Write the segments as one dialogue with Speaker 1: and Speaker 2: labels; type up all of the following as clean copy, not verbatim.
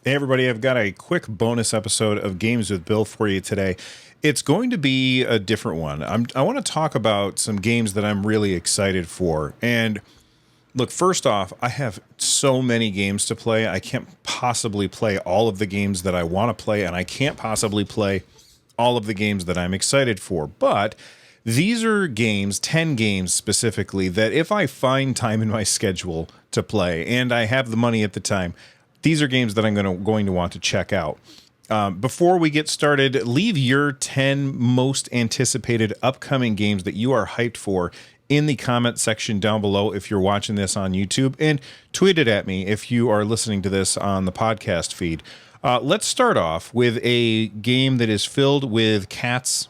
Speaker 1: Hey everybody, I've got a quick bonus episode of Games with Bill for you today. It's going to be a different one. I want to talk about some games that I'm really excited for. And look, first off, I have so many games to play. I can't possibly play all of the games that I want to play, and I can't possibly play all of the games that I'm excited for. But these are games, 10 games specifically, that if I find time in my schedule to play and I have the money at the time, these are games that I'm going to want to check out. Before we get started, leave your 10 most anticipated upcoming games that you are hyped for in the comment section down below if you're watching this on YouTube, and tweet it at me if you are listening to this on the podcast feed. Let's start off with a game that is filled with cats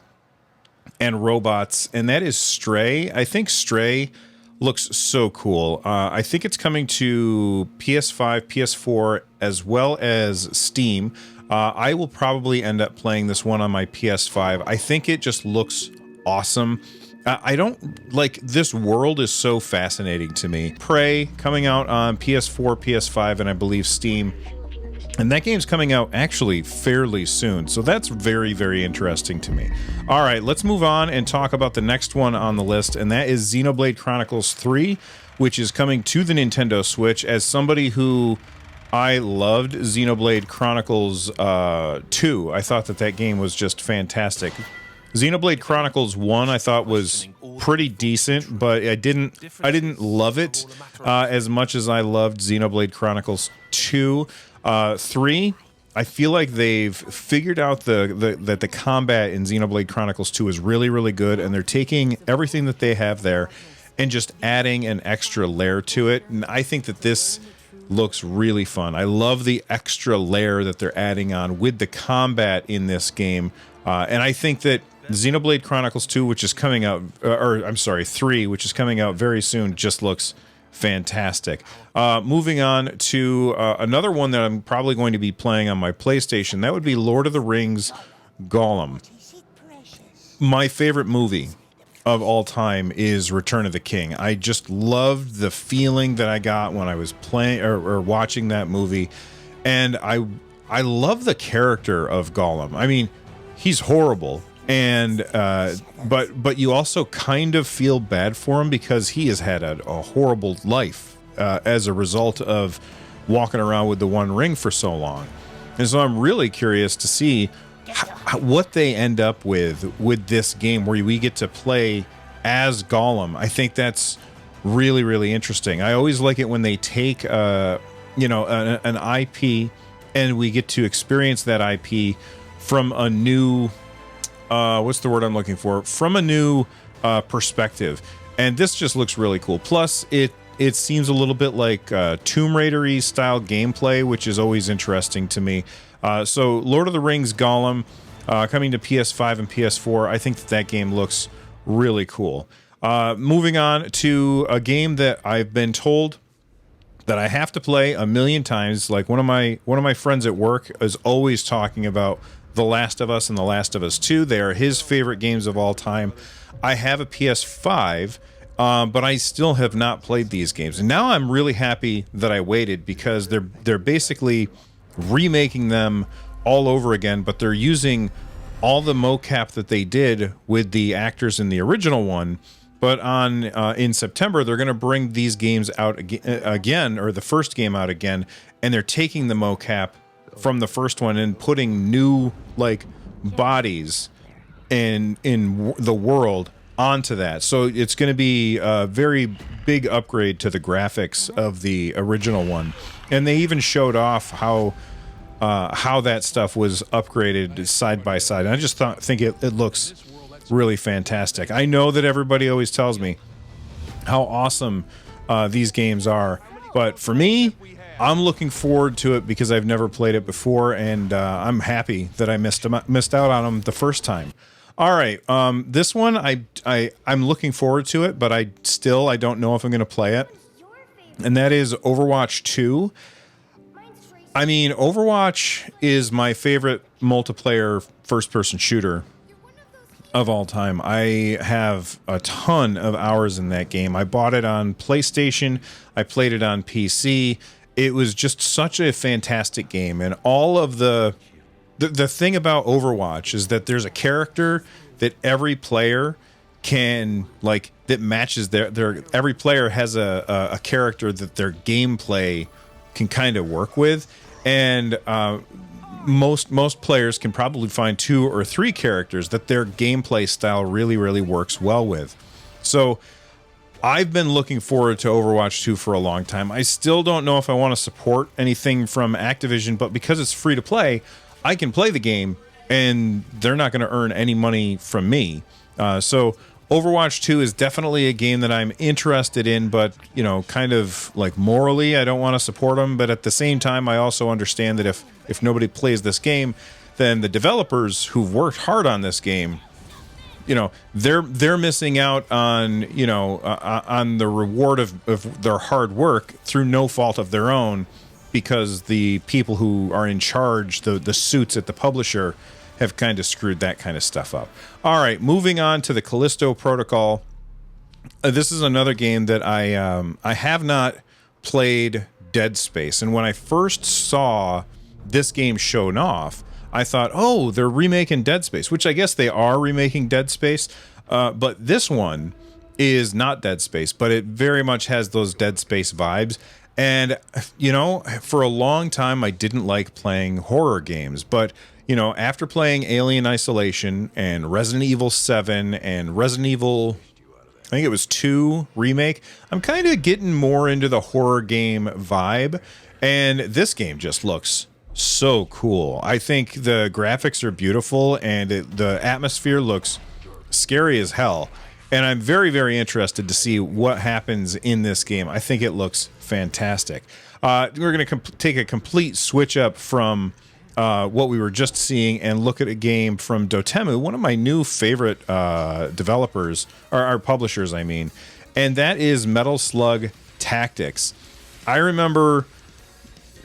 Speaker 1: and robots, and that is Stray. I think Stray looks so cool. I think it's coming to PS5, PS4, as well as Steam. I will probably end up playing this one on my PS5. I think it just looks awesome. I don't like this world is so fascinating to me. Prey coming out on PS4, PS5, and I believe Steam. And that game's coming out actually fairly soon, so that's very, very interesting to me. All right, let's move on and talk about the next one on the list, and that is Xenoblade Chronicles 3, which is coming to the Nintendo Switch. As somebody who I loved Xenoblade Chronicles 2, I thought that game was just fantastic. Xenoblade Chronicles 1 I thought was pretty decent, but I didn't love it as much as I loved Xenoblade Chronicles 2. 3, I feel like they've figured out that the combat in Xenoblade Chronicles 2 is really, really good, and they're taking everything that they have there and just adding an extra layer to it. And I think that this looks really fun. I love the extra layer that they're adding on with the combat in this game. And I think that Xenoblade Chronicles 2, which is coming out, 3, which is coming out very soon, just looks fantastic. Moving on to another one that I'm probably going to be playing on my PlayStation. That would be Lord of the Rings Gollum. My favorite movie of all time is Return of the King. I just loved the feeling that I got when I was playing or watching that movie. And I love the character of Gollum. I mean, he's horrible. And but you also kind of feel bad for him because he has had a horrible life as a result of walking around with the One Ring for so long. And so I'm really curious to see what they end up with this game where we get to play as Gollum. I think that's really, really interesting. I always like it when they take an IP and we get to experience that IP from a new what's the word I'm looking for? From a new perspective. And this just looks really cool. Plus, it seems a little bit like Tomb Raider-y style gameplay, which is always interesting to me. So Lord of the Rings Gollum coming to PS5 and PS4. I think that game looks really cool. Moving on to a game that I've been told that I have to play a million times. Like one of my friends at work is always talking about The Last of Us and The Last of Us 2. They are his favorite games of all time. I have a PS5, but I still have not played these games. And now I'm really happy that I waited because they're basically remaking them all over again, but they're using all the mocap that they did with the actors in the original one. But in September, they're going to bring these games out again, or the first game out again, and they're taking the mocap from the first one and putting new bodies in the world onto that. So it's going to be a very big upgrade to the graphics of the original one. And they even showed off how that stuff was upgraded side by side. And I just think it looks really fantastic. I know that everybody always tells me how awesome these games are, but for me, I'm looking forward to it because I've never played it before, and I'm happy that I missed out on them the first time. All right, this one I'm looking forward to it, but I don't know if I'm going to play it, and that is Overwatch 2. I mean, Overwatch is my favorite multiplayer first-person shooter of all time. I have a ton of hours in that game. I bought it on PlayStation. I played it on PC. it was just such a fantastic game. And all of the thing about Overwatch is that there's a character that every player can, like, that matches their every player has a character that their gameplay can kind of work with. And most players can probably find 2 or 3 characters that their gameplay style really, really works well with. So I've been looking forward to Overwatch 2 for a long time. I still don't know if I want to support anything from Activision, but because it's free to play, I can play the game and they're not going to earn any money from me. So Overwatch 2 is definitely a game that I'm interested in, but, you know, kind of like morally, I don't want to support them. But at the same time, I also understand that if nobody plays this game, then the developers who've worked hard on this game, you know, they're missing out on, you know, on the reward of their hard work through no fault of their own, because the people who are in charge, the suits at the publisher, have kind of screwed that kind of stuff up. All right, moving on to the Callisto Protocol. This is another game that I have not played Dead Space. And when I first saw this game shown off, I thought, oh, they're remaking Dead Space, which I guess they are remaking Dead Space. But this one is not Dead Space, but it very much has those Dead Space vibes. And, you know, for a long time, I didn't like playing horror games. But, you know, after playing Alien Isolation and Resident Evil 7 and Resident Evil, I think it was 2 Remake, I'm kind of getting more into the horror game vibe. And this game just looks so cool. I think the graphics are beautiful and the atmosphere looks scary as hell. And I'm very, very interested to see what happens in this game. I think it looks fantastic. We're going to take a complete switch up from what we were just seeing and look at a game from Dotemu, one of my new favorite developers, or publishers, I mean. And that is Metal Slug Tactics. I remember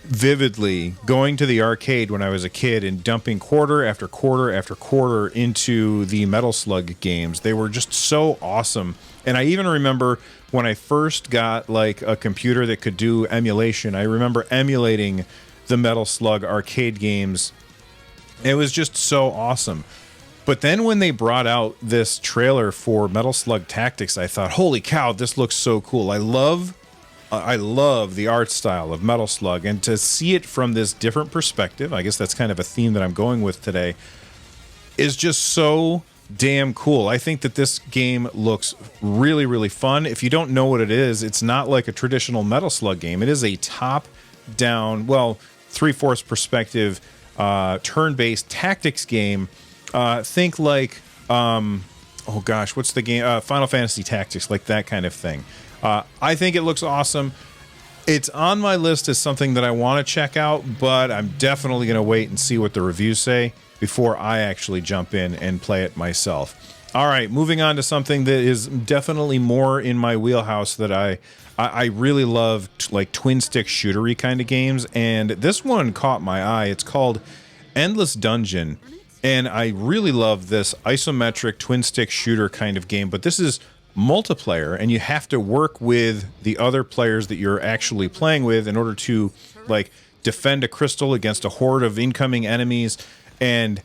Speaker 1: vividly going to the arcade when I was a kid and dumping quarter after quarter after quarter into the Metal Slug games. They were just so awesome. And I even remember when I first got like a computer that could do emulation, I remember emulating the Metal Slug arcade games. It was just so awesome. But then when they brought out this trailer for Metal Slug Tactics, I thought, holy cow, this looks so cool. I love the art style of Metal Slug, and to see it from this different perspective, I guess that's kind of a theme that I'm going with today, is just so damn cool. I think that this game looks really, really fun. If you don't know what it is, it's not like a traditional Metal Slug game. It is a top-down, well, 3/4 perspective, turn-based tactics game. Think like, oh gosh, what's the game? Final Fantasy Tactics, like that kind of thing. I think it looks awesome. It's on my list as something that I want to check out, but I'm definitely going to wait and see what the reviews say before I actually jump in and play it myself. All right, moving on to something that is definitely more in my wheelhouse that I really love, like twin stick shootery kind of games, and this one caught my eye. It's called Endless Dungeon, and I really love this isometric twin stick shooter kind of game, but this is multiplayer, and you have to work with the other players that you're actually playing with in order to like defend a crystal against a horde of incoming enemies. And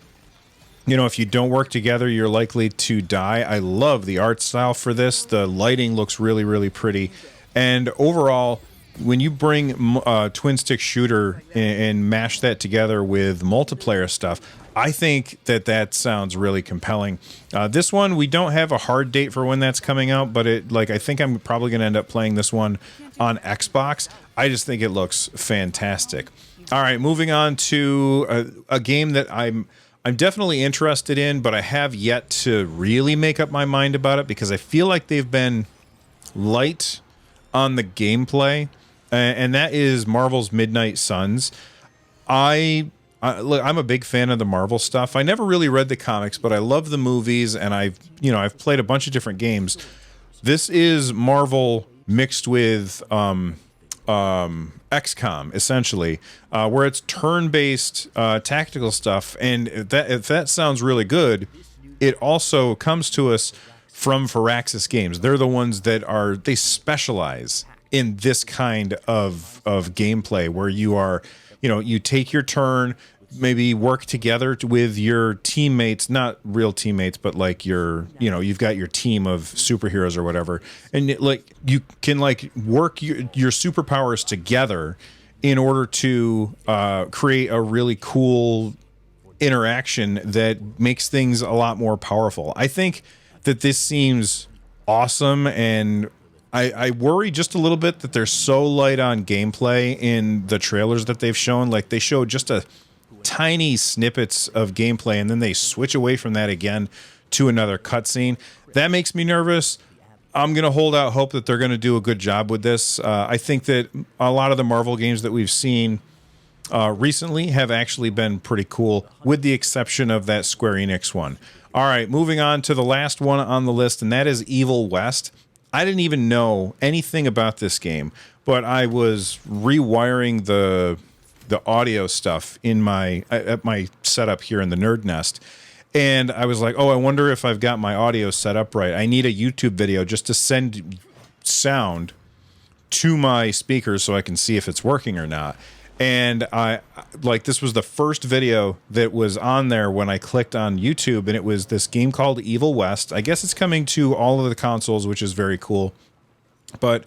Speaker 1: you know, if you don't work together, you're likely to die. I love the art style for this. The lighting looks really, really pretty, and overall, when you bring twin stick shooter and mash that together with multiplayer stuff, I think that sounds really compelling. This one, we don't have a hard date for when that's coming out, but I think I'm probably going to end up playing this one on Xbox. I just think it looks fantastic. All right, moving on to a game that I'm definitely interested in, but I have yet to really make up my mind about it because I feel like they've been light on the gameplay, and that is Marvel's Midnight Suns. Look, I'm a big fan of the Marvel stuff. I never really read the comics, but I love the movies, and I've played a bunch of different games. This is Marvel mixed with XCOM, essentially, where it's turn-based tactical stuff. And if that sounds really good, it also comes to us from Firaxis Games. They're the ones that they specialize in this kind of gameplay where you are, you take your turn, maybe work together with your teammates, not real teammates, but like you've got your team of superheroes or whatever, and like you can like work your superpowers together in order to create a really cool interaction that makes things a lot more powerful. I think that this seems awesome, and I worry just a little bit that they're so light on gameplay in the trailers that they've shown. Like they showed just a tiny snippets of gameplay and then they switch away from that again to another cutscene. That makes me nervous. I'm going to hold out hope that they're going to do a good job with this. I think that a lot of the Marvel games that we've seen recently have actually been pretty cool, with the exception of that Square Enix one. All right, moving on to the last one on the list, and that is Evil West. I didn't even know anything about this game, but I was rewiring the audio stuff in at my setup here in the Nerd Nest, and I was like, oh, I wonder if I've got my audio set up right. I need a YouTube video just to send sound to my speakers so I can see if it's working or not. And this was the first video that was on there when I clicked on YouTube, and it was this game called Evil West. I guess it's coming to all of the consoles, which is very cool. But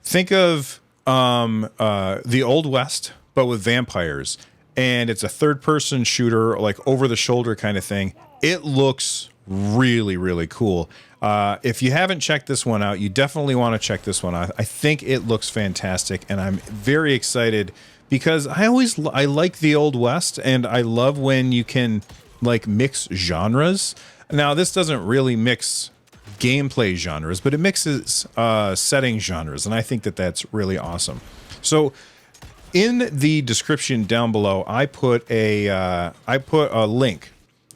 Speaker 1: think of the Old West, but with vampires. And it's a third-person shooter, like over-the-shoulder kind of thing. It looks really, really cool. If you haven't checked this one out, you definitely want to check this one out. I think it looks fantastic, and I'm very excited because I like the Old West, and I love when you can like mix genres. Now, this doesn't really mix gameplay genres, but it mixes setting genres, and I think that that's really awesome. So in the description down below, I put a link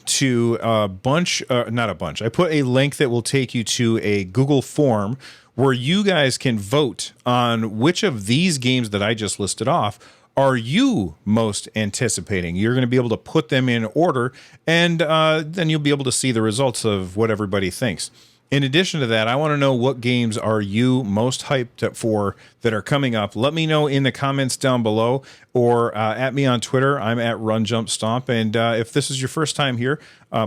Speaker 1: to a bunch, not a bunch. I put a link that will take you to a Google form where you guys can vote on which of these games that I just listed off are you most anticipating. You're going to be able to put them in order, and then you'll be able to see the results of what everybody thinks. In addition to that, I want to know what games are you most hyped for that are coming up. Let me know in the comments down below, or at me on Twitter. I'm at RunJumpStomp. And if this is your first time here,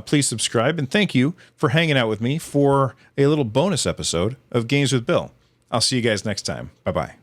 Speaker 1: please subscribe. And thank you for hanging out with me for a little bonus episode of Games with Bill. I'll see you guys next time. Bye-bye.